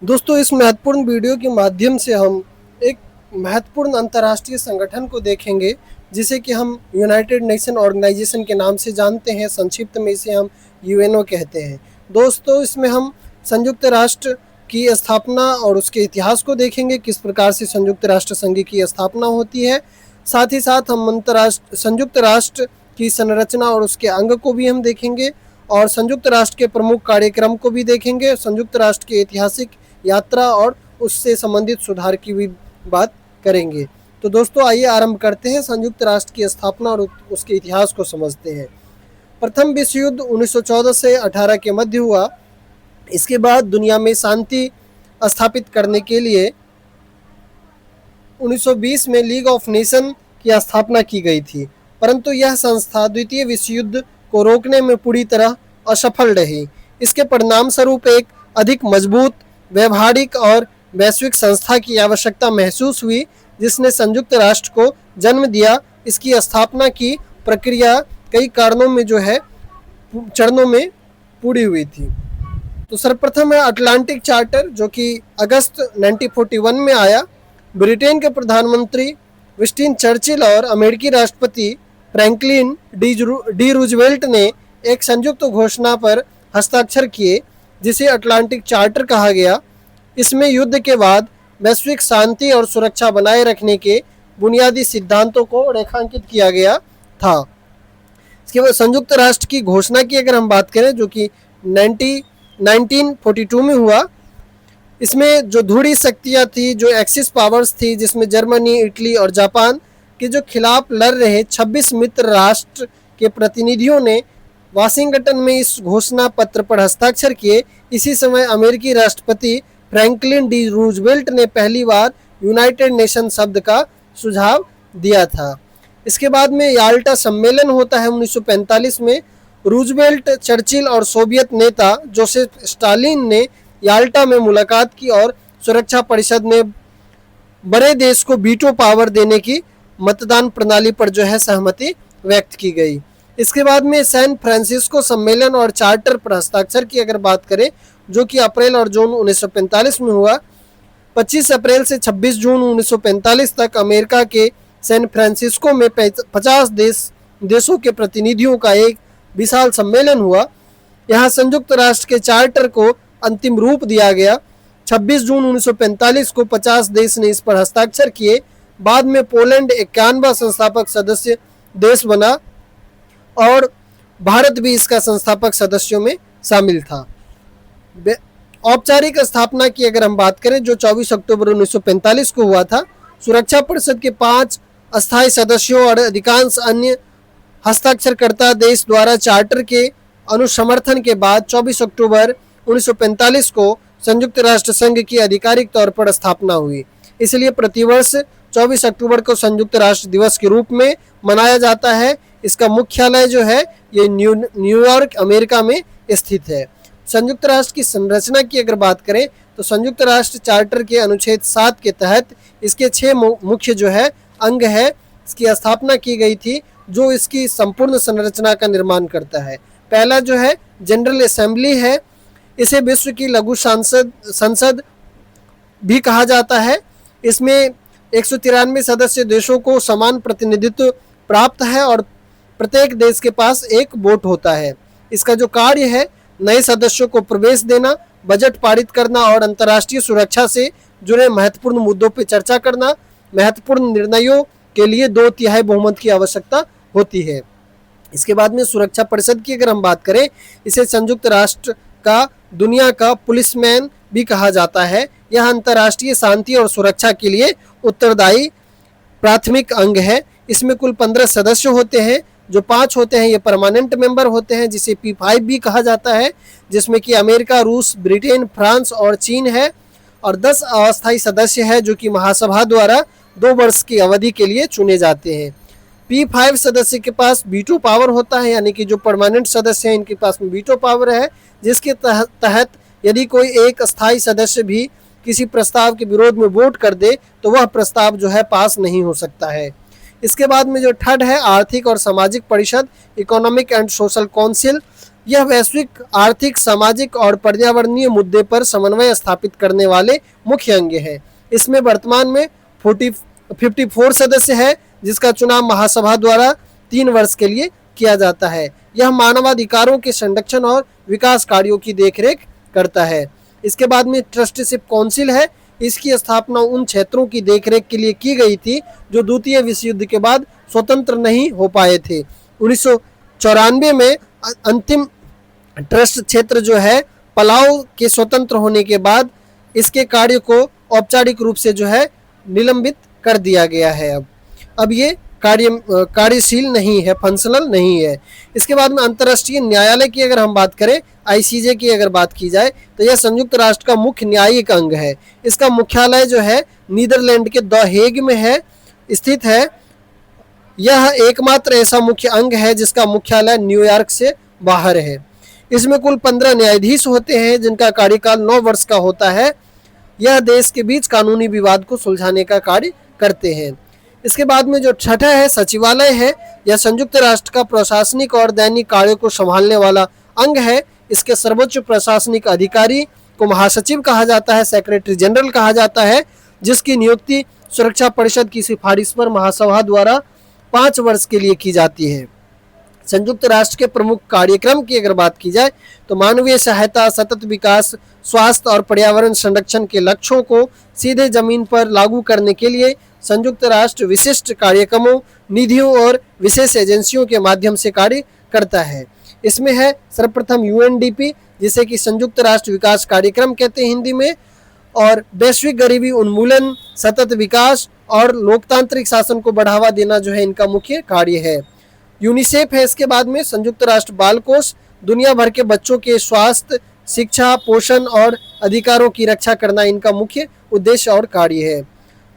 दोस्तों, इस महत्वपूर्ण वीडियो के माध्यम से हम एक महत्वपूर्ण अंतर्राष्ट्रीय संगठन को देखेंगे जिसे कि हम यूनाइटेड नेशन ऑर्गेनाइजेशन के नाम से जानते हैं। संक्षिप्त में इसे हम यूएनओ कहते हैं। दोस्तों, इसमें हम संयुक्त राष्ट्र की स्थापना और उसके इतिहास को देखेंगे, किस प्रकार से संयुक्त राष्ट्र संघ की स्थापना होती है। साथ ही साथ हम संयुक्त राष्ट्र की संरचना और उसके अंग को भी हम देखेंगे और संयुक्त राष्ट्र के प्रमुख कार्यक्रम को भी देखेंगे। संयुक्त राष्ट्र के ऐतिहासिक यात्रा और उससे संबंधित सुधार की भी बात करेंगे। तो दोस्तों, आइए आरंभ करते हैं। संयुक्त राष्ट्र की स्थापना और उसके इतिहास को समझते हैं। प्रथम विश्व युद्ध 1914 से 18 के मध्य हुआ। इसके बाद दुनिया में शांति स्थापित करने के लिए 1920 में लीग ऑफ नेशन की स्थापना की गई थी, परंतु यह संस्था द्वितीय विश्व युद्ध को रोकने में पूरी तरह असफल रही। इसके परिणाम स्वरूप एक अधिक मजबूत, व्यावहारिक और वैश्विक संस्था की आवश्यकता महसूस हुई, जिसने संयुक्त राष्ट्र को जन्म दिया। इसकी स्थापना की प्रक्रिया कई कारणों में चरणों में पूरी हुई थी। तो सर्वप्रथम है अटलांटिक चार्टर, जो कि अगस्त 1941 में आया। ब्रिटेन के प्रधानमंत्री विंस्टन चर्चिल और अमेरिकी राष्ट्रपति फ्रैंकलिन डी रूजवेल्ट ने एक संयुक्त घोषणा पर हस्ताक्षर किए, जिसे अटलांटिक चार्टर कहा गया। इसमें युद्ध के बाद वैश्विक शांति और सुरक्षा बनाए रखने के बुनियादी सिद्धांतों को रेखांकित किया गया था। इसके बाद संयुक्त राष्ट्र की घोषणा की अगर हम बात करें, जो कि 1942 में हुआ। इसमें जो ध्रुवीय शक्तियाँ थी, जो एक्सिस पावर्स थी, जिसमें जर्मनी, इटली और जापान के जो खिलाफ लड़ रहे 26 मित्र राष्ट्र के प्रतिनिधियों ने वाशिंगटन में इस घोषणा पत्र पर हस्ताक्षर किए। इसी समय अमेरिकी राष्ट्रपति फ्रैंकलिन डी रूजवेल्ट ने पहली बार यूनाइटेड नेशन शब्द का सुझाव दिया था। इसके बाद में याल्टा सम्मेलन होता है 1945 में। रूजवेल्ट, चर्चिल और सोवियत नेता जोसेफ स्टालिन ने याल्टा में मुलाकात की और सुरक्षा परिषद में बड़े देश को वीटो पावर देने की मतदान प्रणाली पर सहमति व्यक्त की गई। इसके बाद में सैन फ्रांसिस्को सम्मेलन और चार्टर पर हस्ताक्षर की अगर बात करें, जो कि अप्रैल और जून 1945 में हुआ। 25 अप्रैल से 26 जून 1945 तक अमेरिका के सैन फ्रांसिस्को में 50 देशों के प्रतिनिधियों का एक विशाल सम्मेलन हुआ। यहाँ संयुक्त राष्ट्र के चार्टर को अंतिम रूप दिया गया। 26 जून 1945 को 50 देश ने इस पर हस्ताक्षर किए। बाद में पोलैंड 51वां संस्थापक सदस्य देश बना और भारत भी इसका संस्थापक सदस्यों में शामिल था। औपचारिक स्थापना की अगर हम बात करें, जो 24 अक्टूबर 1945 को हुआ था। सुरक्षा परिषद के 5 अस्थायी सदस्यों और अधिकांश अन्य हस्ताक्षरकर्ता देश द्वारा चार्टर के अनुसमर्थन के बाद 24 अक्टूबर 1945 को संयुक्त राष्ट्र संघ की आधिकारिक तौर पर स्थापना हुई। इसलिए प्रतिवर्ष 24 अक्टूबर को संयुक्त राष्ट्र दिवस के रूप में मनाया जाता है। इसका मुख्यालय ये न्यूयॉर्क, अमेरिका में स्थित है। संयुक्त राष्ट्र की संरचना की अगर बात करें, तो संयुक्त राष्ट्र चार्टर के अनुच्छेद 7 के तहत इसके 6 मुख्य अंग है। इसकी स्थापना की गई थी, जो इसकी संपूर्ण संरचना का निर्माण करता है। पहला जनरल असेंबली है। इसे विश्व की लघु संसद भी कहा जाता है। इसमें 193 सदस्य देशों को समान प्रतिनिधित्व प्राप्त है और प्रत्येक देश के पास एक वोट होता है। इसका जो कार्य है, नए सदस्यों को प्रवेश देना, बजट पारित करना और अंतर्राष्ट्रीय सुरक्षा से जुड़े महत्वपूर्ण मुद्दों पर चर्चा करना। महत्वपूर्ण निर्णयों के लिए 2/3 बहुमत की आवश्यकता होती है। इसके बाद में सुरक्षा परिषद की अगर हम बात करें, इसे संयुक्त राष्ट्र का दुनिया का पुलिसमैन भी कहा जाता है। यह अंतर्राष्ट्रीय शांति और सुरक्षा के लिए उत्तरदायी प्राथमिक अंग है। इसमें कुल 15 सदस्य होते हैं, जो 5 होते हैं ये परमानेंट मेंबर होते हैं, जिसे P5 भी कहा जाता है, जिसमें कि अमेरिका, रूस, ब्रिटेन, फ्रांस और चीन है। और 10 अस्थायी सदस्य हैं, जो कि महासभा द्वारा 2 वर्ष की अवधि के लिए चुने जाते हैं। P5 सदस्य के पास वीटो पावर होता है, यानी कि जो परमानेंट सदस्य हैं इनके पास में वीटो पावर है, जिसके तहत यदि कोई एक अस्थायी सदस्य भी किसी प्रस्ताव के विरोध में वोट कर दे, तो वह प्रस्ताव पास नहीं हो सकता है। इसके बाद में जो थर्ड है आर्थिक और सामाजिक परिषद, इकोनॉमिक एंड सोशल काउंसिल। यह वैश्विक आर्थिक, सामाजिक और पर्यावरणीय मुद्दे पर समन्वय स्थापित करने वाले मुख्य अंग है। इसमें वर्तमान में 54 सदस्य है, जिसका चुनाव महासभा द्वारा 3 वर्ष के लिए किया जाता है। यह मानवाधिकारों के संरक्षण और विकास कार्यों की देखरेख करता है। इसके बाद में ट्रस्टीशिप काउंसिल है। इसकी स्थापना उन क्षेत्रों की देखरेख के लिए की गई थी जो द्वितीय विश्व युद्ध के बाद स्वतंत्र नहीं हो पाए थे। 1994 में अंतिम ट्रस्ट क्षेत्र जो है पलाऊ के स्वतंत्र होने के बाद इसके कार्य को औपचारिक रूप से जो है निलंबित कर दिया गया है। अब ये कार्यशील नहीं है, फंक्शनल नहीं है। इसके बाद में अंतर्राष्ट्रीय न्यायालय की अगर हम बात करें, आईसीजे की अगर बात की जाए, तो यह संयुक्त राष्ट्र का मुख्य न्यायिक अंग है। इसका मुख्यालय जो है नीदरलैंड के द हेग में है स्थित है। यह एकमात्र ऐसा मुख्य अंग है जिसका मुख्यालय न्यूयॉर्क से बाहर है। इसमें कुल 15 न्यायाधीश होते हैं जिनका कार्यकाल 9 वर्ष का होता है। यह देश के बीच कानूनी विवाद को सुलझाने का कार्य करते हैं। इसके बाद में जो छठा है सचिवालय है। यह संयुक्त राष्ट्र का प्रशासनिक और दैनिक कार्यों को संभालने वाला अंग है। इसके सर्वोच्च प्रशासनिक अधिकारी को महासचिव कहा जाता है, सेक्रेटरी जनरल कहा जाता है, जिसकी नियुक्ति सुरक्षा परिषद की सिफारिश पर महासभा द्वारा 5 वर्ष के लिए की जाती है। संयुक्त राष्ट्र के प्रमुख कार्यक्रम की अगर बात की जाए तो मानवीय सहायता, सतत विकास, स्वास्थ्य और पर्यावरण संरक्षण के लक्ष्यों को सीधे जमीन पर लागू करने के लिए संयुक्त राष्ट्र विशिष्ट कार्यक्रमों, निधियों और विशेष एजेंसियों के माध्यम से कार्य करता है। इसमें है सर्वप्रथम यूएनडीपी, जिसे कि संयुक्त राष्ट्र विकास कार्यक्रम कहते हैं हिंदी में, और वैश्विक गरीबी उन्मूलन, सतत विकास और लोकतांत्रिक शासन को बढ़ावा देना जो है इनका मुख्य कार्य है। यूनिसेफ है इसके बाद में, संयुक्त राष्ट्र बाल कोष, दुनिया भर के बच्चों के स्वास्थ्य, शिक्षा, पोषण और अधिकारों की रक्षा करना इनका मुख्य उद्देश्य और कार्य है।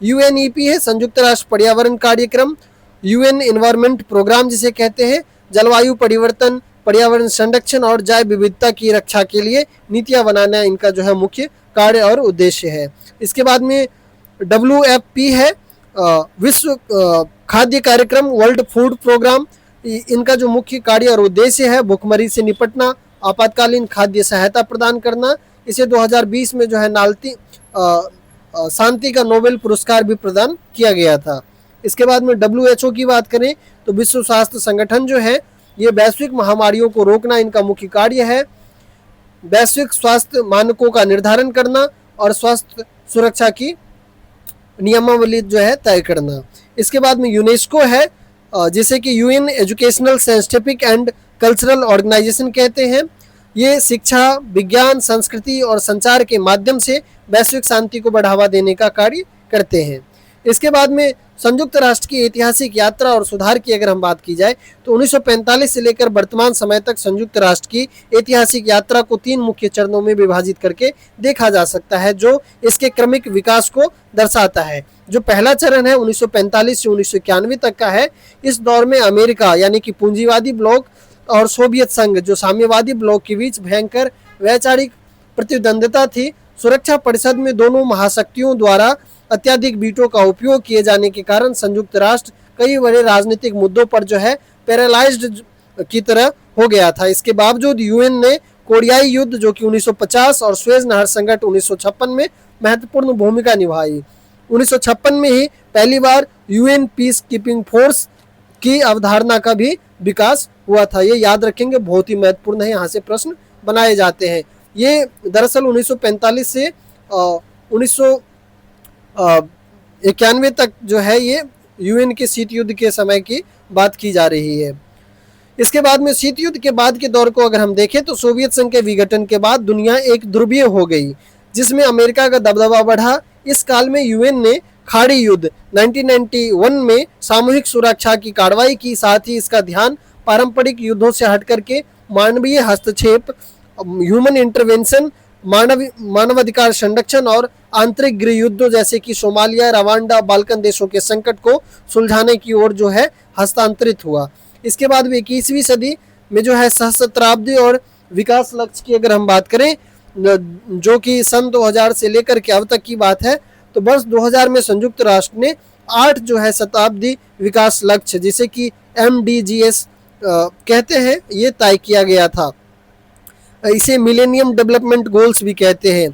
यूएनईपी है संयुक्त राष्ट्र पर्यावरण कार्यक्रम, यूएन एनवायरनमेंट प्रोग्राम जिसे कहते हैं, जलवायु परिवर्तन, पर्यावरण संरक्षण और जैव विविधता की रक्षा के लिए नीतियां बनाना इनका जो है मुख्य कार्य और उद्देश्य है। इसके बाद में WFP है विश्व खाद्य कार्यक्रम, वर्ल्ड फूड प्रोग्राम। इनका जो मुख्य कार्य और उद्देश्य है भूखमरी से निपटना, आपातकालीन खाद्य सहायता प्रदान करना। इसे 2020 में जो है शांति का नोबेल पुरस्कार भी प्रदान किया गया था। इसके बाद में WHO की बात करें तो विश्व स्वास्थ्य संगठन जो है ये वैश्विक महामारियों को रोकना इनका मुख्य कार्य है। वैश्विक स्वास्थ्य मानकों का निर्धारण करना और स्वास्थ्य सुरक्षा की नियमावली जो है तय करना। इसके बाद में यूनेस्को है जिसे कि UN educational, scientific and cultural organisation कहते हैं। ये शिक्षा, विज्ञान, संस्कृति और संचार के माध्यम से वैश्विक शांति को बढ़ावा देने का कार्य करते हैं। इसके बाद में संयुक्त राष्ट्र की ऐतिहासिक यात्रा और सुधार की अगर हम बात की जाए तो 1945 से लेकर वर्तमान समय तक संयुक्त राष्ट्र की ऐतिहासिक यात्रा को 3 मुख्य चरणों में विभाजित करके देखा जा सकता है, जो इसके क्रमिक विकास को दर्शाता है। जो पहला चरण है 1945 से 1991 तक का है। इस दौर में अमेरिका यानी कि पूंजीवादी ब्लॉक और सोवियत संघ जो साम्यवादी ब्लॉक के बीच भयंकर वैचारिक प्रतिद्वंद्विता थी। सुरक्षा परिषद में दोनों महाशक्तियों द्वारा अत्यधिक वीटो का उपयोग किए जाने के कारण संयुक्त राष्ट्र कई बड़े राजनीतिक मुद्दों पर जो है पैरालाइज्ड की तरह हो गया था। इसके बावजूद यूएन ने कोरियाई युद्ध जो कि 1950 और सुएज नहर संकट 1956 में महत्वपूर्ण भूमिका निभाई। 1956 में ही पहली बार यूएन पीस कीपिंग फोर्स की अवधारणा का भी विकास हुआ था। ये याद रखेंगे, बहुत ही महत्वपूर्ण है, यहाँ से प्रश्न बनाए जाते हैं। ये दरअसल 1945 से 1991 तक जो है ये यूएन के शीत युद्ध के समय की बात की जा रही है। इसके बाद में शीत युद्ध के बाद के दौर को अगर हम देखें तो सोवियत संघ के विघटन के बाद दुनिया एक ध्रुवीय हो गई, जिसमें अमेरिका का दबदबा बढ़ा। इस काल में यूएन ने खाड़ी युद्ध 1991 में सामूहिक सुरक्षा की कार्रवाई की, साथ ही इसका ध्यान पारंपरिक युद्धों से हट करके मानवीय हस्तक्षेप, ह्यूमन इंटरवेंशन, मानवाधिकार संरक्षण और आंतरिक गृह युद्धों जैसे कि सोमालिया, रवांडा, बाल्कन देशों के संकट को सुलझाने की ओर जो है हस्तांतरित हुआ। इसके बाद भी 21वीं सदी में जो है सहस्त्राब्दी और विकास लक्ष्य की अगर हम बात करें जो कि सन 2000 से लेकर के अब तक की बात है, तो वर्ष 2000 में संयुक्त राष्ट्र ने 8 जो है शताब्दी विकास लक्ष्य जिसे कि MDGs कहते हैं ये तय किया गया था। इसे मिलेनियम डेवलपमेंट गोल्स भी कहते हैं,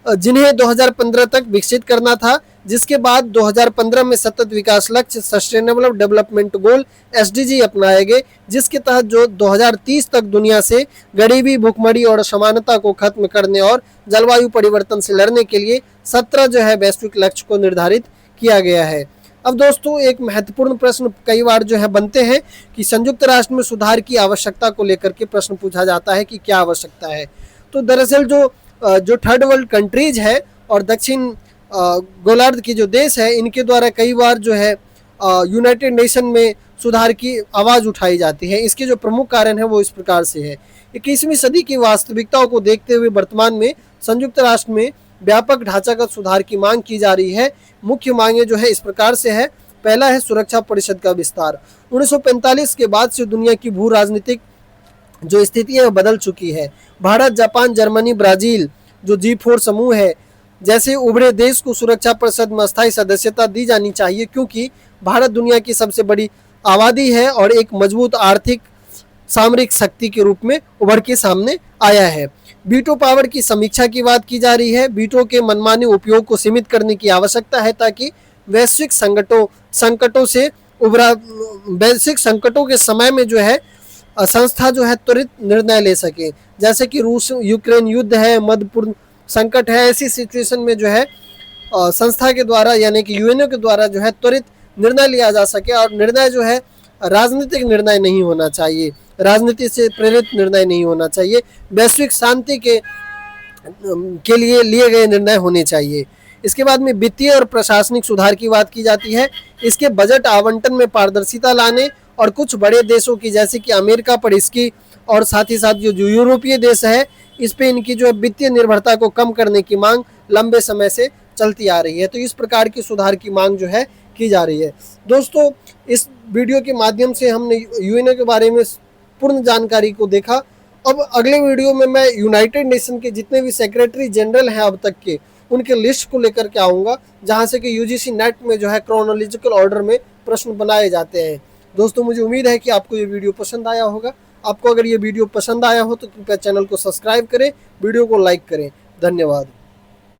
जिन्हें 2015 तक विकसित करना था, जिसके बाद 2015 में सतत विकास लक्ष्य सस्टेनेबल डेवलपमेंट गोल SDG अपनाए गए, जिसके तहत जो 2030 तक दुनिया से गरीबी, भुखमरी और असमानता को खत्म करने और जलवायु परिवर्तन से लड़ने के लिए 17 जो है वैश्विक लक्ष्य को निर्धारित किया गया है। अब दोस्तों एक महत्वपूर्ण प्रश्न कई बार जो है बनते हैं कि संयुक्त राष्ट्र में सुधार की आवश्यकता को लेकर के प्रश्न पूछा जाता है कि क्या आवश्यकता है। तो दरअसल जो थर्ड वर्ल्ड कंट्रीज है और दक्षिण गोलार्ध के जो देश है, इनके द्वारा कई बार जो है यूनाइटेड नेशन में सुधार की आवाज़ उठाई जाती है। इसके जो प्रमुख कारण है वो इस प्रकार से है। 21वीं सदी की वास्तविकताओं को देखते हुए वर्तमान में संयुक्त राष्ट्र में व्यापक ढांचागत सुधार की मांग की जा रही है। मुख्य मांगे जो है इस प्रकार से है। पहला है सुरक्षा परिषद का विस्तार। 1945 के बाद से दुनिया की भू राजनीतिक जो स्थिति है बदल चुकी है। भारत, जापान, जर्मनी, ब्राजील जो G4 समूह है जैसे उभरे देश को सुरक्षा परिषद में अस्थायी सदस्यता दी जानी चाहिए, क्योंकि भारत दुनिया की सबसे बड़ी आबादी है और एक मजबूत आर्थिक सामरिक शक्ति के रूप में उभर के सामने आया है। वीटो पावर की समीक्षा की बात की जा रही है। वीटो के मनमाने उपयोग को सीमित करने की आवश्यकता है ताकि वैश्विक संकटों के समय में जो है संस्था जो है त्वरित निर्णय ले सके, जैसे कि रूस यूक्रेन युद्ध है, मध्य पूर्व संकट है। ऐसी सिचुएशन में जो है संस्था के द्वारा यानी कि यूएनओ के द्वारा जो है त्वरित निर्णय लिया जा सके, और निर्णय जो है राजनीतिक निर्णय नहीं होना चाहिए, राजनीति से प्रेरित निर्णय नहीं होना चाहिए, वैश्विक शांति के लिए लिए गए निर्णय होने चाहिए। इसके बाद में वित्तीय और प्रशासनिक सुधार की बात की जाती है। इसके बजट आवंटन में पारदर्शिता लाने और कुछ बड़े देशों की जैसे कि अमेरिका पर इसकी और साथ ही साथ जो यूरोपीय देश है इस पे इनकी जो वित्तीय निर्भरता को कम करने की मांग लंबे समय से चलती आ रही है। तो इस प्रकार की सुधार की मांग जो है की जा रही है। दोस्तों इस वीडियो के माध्यम से हमने यूएनओ के बारे में पूर्ण जानकारी को देखा। अब अगले वीडियो में मैं यूनाइटेड नेशन के जितने भी सेक्रेटरी जनरल हैं अब तक के, उनके लिस्ट को लेकर के आऊँगा, जहाँ से कि UGC नेट में जो है क्रोनोलॉजिकल ऑर्डर में प्रश्न बनाए जाते हैं। दोस्तों मुझे उम्मीद है कि आपको ये वीडियो पसंद आया होगा। आपको अगर ये वीडियो पसंद आया हो तो कृपया चैनल को सब्सक्राइब करें, वीडियो को लाइक करें। धन्यवाद।